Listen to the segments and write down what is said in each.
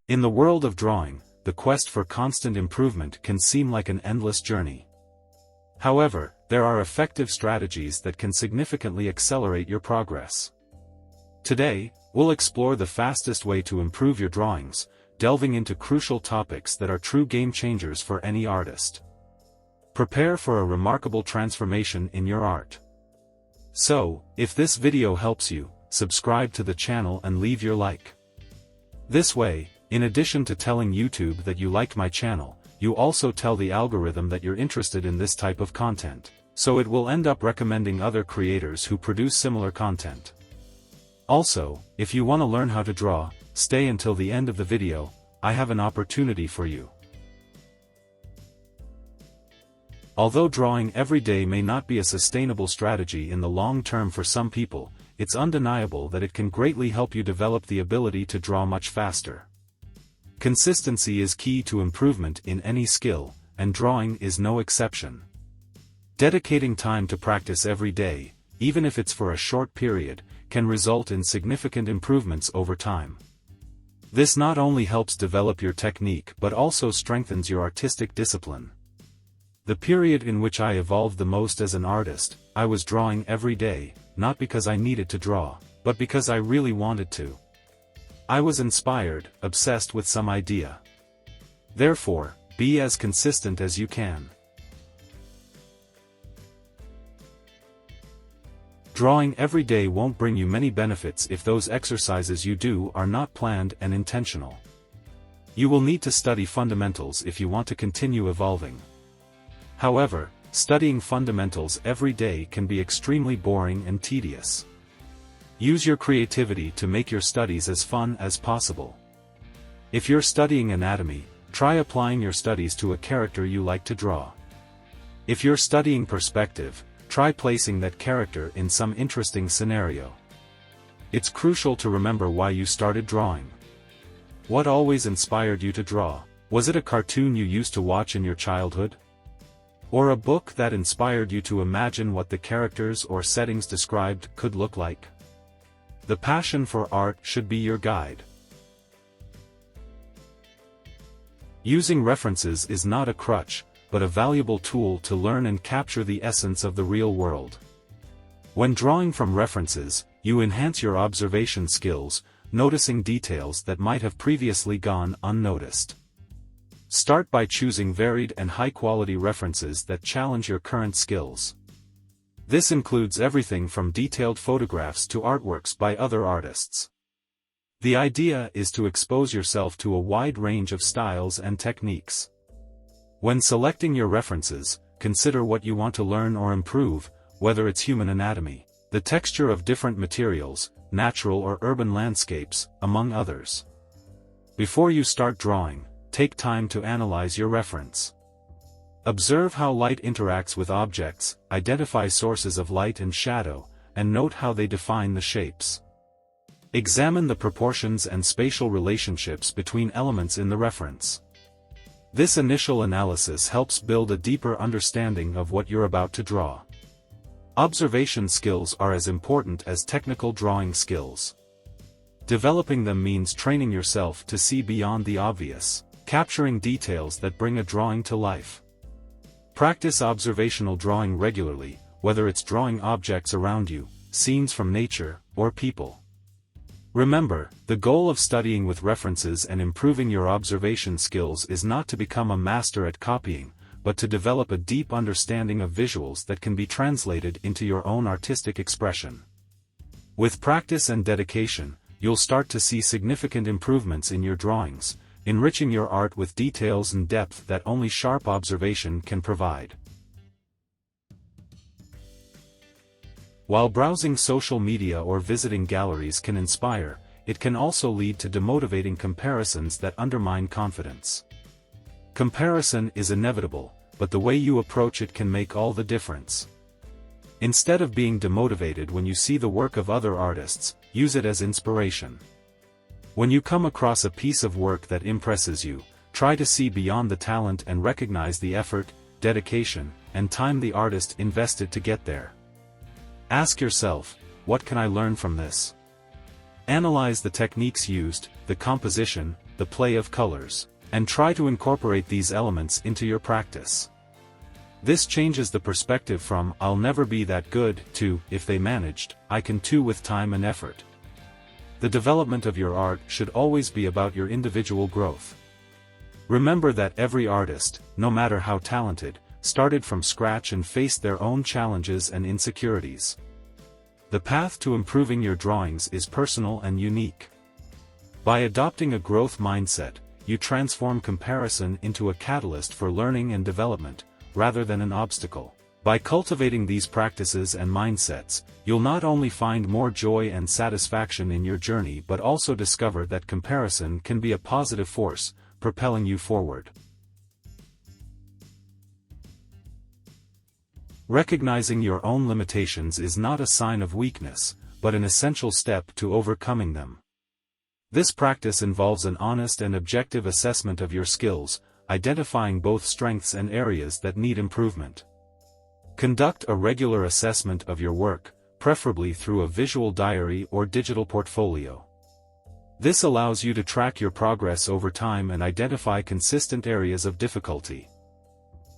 In the world of drawing, the quest for constant improvement can seem like an endless journey. However, there are effective strategies that can significantly accelerate your progress. Today, we'll explore the fastest way to improve your drawings, delving into crucial topics that are true game changers for any artist. Prepare for a remarkable transformation in your art. So, if this video helps you, subscribe to the channel and leave your like. This way, in addition to telling YouTube that you like my channel, you also tell the algorithm that you're interested in this type of content, so it will end up recommending other creators who produce similar content. Also, if you want to learn how to draw, stay until the end of the video. I have an opportunity for you. Although drawing every day may not be a sustainable strategy in the long term for some people, it's undeniable that it can greatly help you develop the ability to draw much faster. Consistency is key to improvement in any skill, and drawing is no exception. Dedicating time to practice every day, even if it's for a short period, can result in significant improvements over time. This not only helps develop your technique but also strengthens your artistic discipline. The period in which I evolved the most as an artist, I was drawing every day, not because I needed to draw, but because I really wanted to. I was inspired, obsessed with some idea. Therefore, be as consistent as you can. Drawing every day won't bring you many benefits if those exercises you do are not planned and intentional. You will need to study fundamentals if you want to continue evolving. However, studying fundamentals every day can be extremely boring and tedious. Use your creativity to make your studies as fun as possible. If you're studying anatomy, try applying your studies to a character you like to draw. If you're studying perspective, try placing that character in some interesting scenario. It's crucial to remember why you started drawing. What always inspired you to draw? Was it a cartoon you used to watch in your childhood? Or a book that inspired you to imagine what the characters or settings described could look like? The passion for art should be your guide. Using references is not a crutch, but a valuable tool to learn and capture the essence of the real world. When drawing from references, you enhance your observation skills, noticing details that might have previously gone unnoticed. Start by choosing varied and high-quality references that challenge your current skills. This includes everything from detailed photographs to artworks by other artists. The idea is to expose yourself to a wide range of styles and techniques. When selecting your references, consider what you want to learn or improve, whether it's human anatomy, the texture of different materials, natural or urban landscapes, among others. Before you start drawing, take time to analyze your reference. Observe how light interacts with objects, identify sources of light and shadow, and note how they define the shapes. Examine the proportions and spatial relationships between elements in the reference. This initial analysis helps build a deeper understanding of what you're about to draw. Observation skills are as important as technical drawing skills. Developing them means training yourself to see beyond the obvious, capturing details that bring a drawing to life. Practice observational drawing regularly, whether it's drawing objects around you, scenes from nature, or people. Remember, the goal of studying with references and improving your observation skills is not to become a master at copying, but to develop a deep understanding of visuals that can be translated into your own artistic expression. With practice and dedication, you'll start to see significant improvements in your drawings, enriching your art with details and depth that only sharp observation can provide. While browsing social media or visiting galleries can inspire, it can also lead to demotivating comparisons that undermine confidence. Comparison is inevitable, but the way you approach it can make all the difference. Instead of being demotivated when you see the work of other artists, use it as inspiration. When you come across a piece of work that impresses you, try to see beyond the talent and recognize the effort, dedication, and time the artist invested to get there. Ask yourself, what can I learn from this? Analyze the techniques used, the composition, the play of colors, and try to incorporate these elements into your practice. This changes the perspective from "I'll never be that good" to "if they managed, I can too with time and effort." The development of your art should always be about your individual growth. Remember that every artist, no matter how talented, started from scratch and faced their own challenges and insecurities. The path to improving your drawings is personal and unique. By adopting a growth mindset, you transform comparison into a catalyst for learning and development, rather than an obstacle. By cultivating these practices and mindsets, you'll not only find more joy and satisfaction in your journey but also discover that comparison can be a positive force, propelling you forward. Recognizing your own limitations is not a sign of weakness, but an essential step to overcoming them. This practice involves an honest and objective assessment of your skills, identifying both strengths and areas that need improvement. Conduct a regular assessment of your work, preferably through a visual diary or digital portfolio. This allows you to track your progress over time and identify consistent areas of difficulty.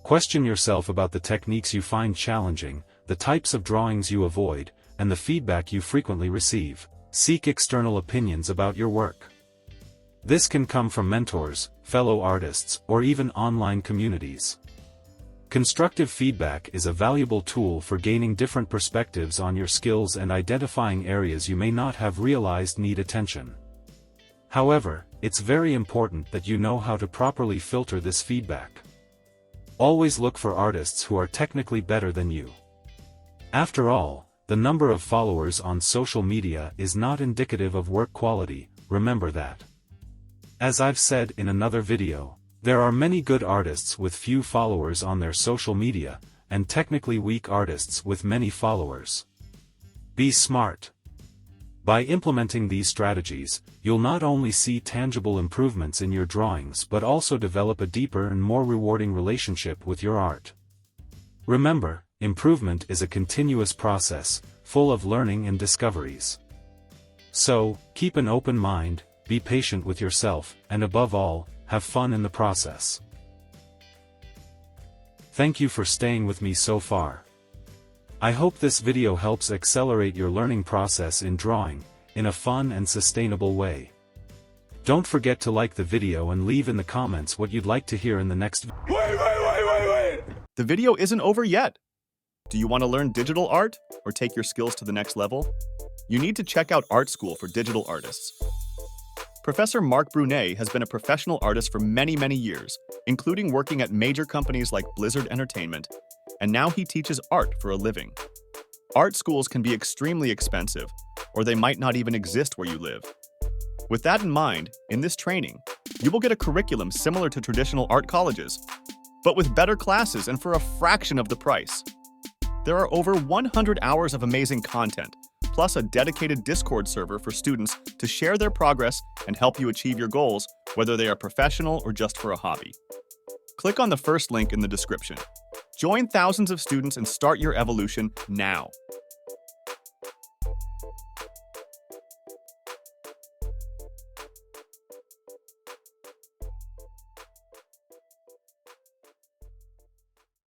Question yourself about the techniques you find challenging, the types of drawings you avoid, and the feedback you frequently receive. Seek external opinions about your work. This can come from mentors, fellow artists, or even online communities. Constructive feedback is a valuable tool for gaining different perspectives on your skills and identifying areas you may not have realized need attention. However, it's very important that you know how to properly filter this feedback. Always look for artists who are technically better than you. After all, the number of followers on social media is not indicative of work quality, remember that. As I've said in another video, there are many good artists with few followers on their social media, and technically weak artists with many followers. Be smart. By implementing these strategies, you'll not only see tangible improvements in your drawings but also develop a deeper and more rewarding relationship with your art. Remember, improvement is a continuous process, full of learning and discoveries. So, keep an open mind, be patient with yourself, and above all, have fun in the process. Thank you for staying with me so far. I hope this video helps accelerate your learning process in drawing, in a fun and sustainable way. Don't forget to like the video and leave in the comments what you'd like to hear in the next video. Wait! The video isn't over yet. Do you want to learn digital art or take your skills to the next level? You need to check out Art School for Digital Artists. Professor Marc Brunet has been a professional artist for many years, including working at major companies like Blizzard Entertainment, and now he teaches art for a living. Art schools can be extremely expensive, or they might not even exist where you live. With that in mind, in this training, you will get a curriculum similar to traditional art colleges, but with better classes and for a fraction of the price. There are over 100 hours of amazing content, plus a dedicated Discord server for students to share their progress and help you achieve your goals, whether they are professional or just for a hobby. Click on the first link in the description. Join thousands of students and start your evolution now.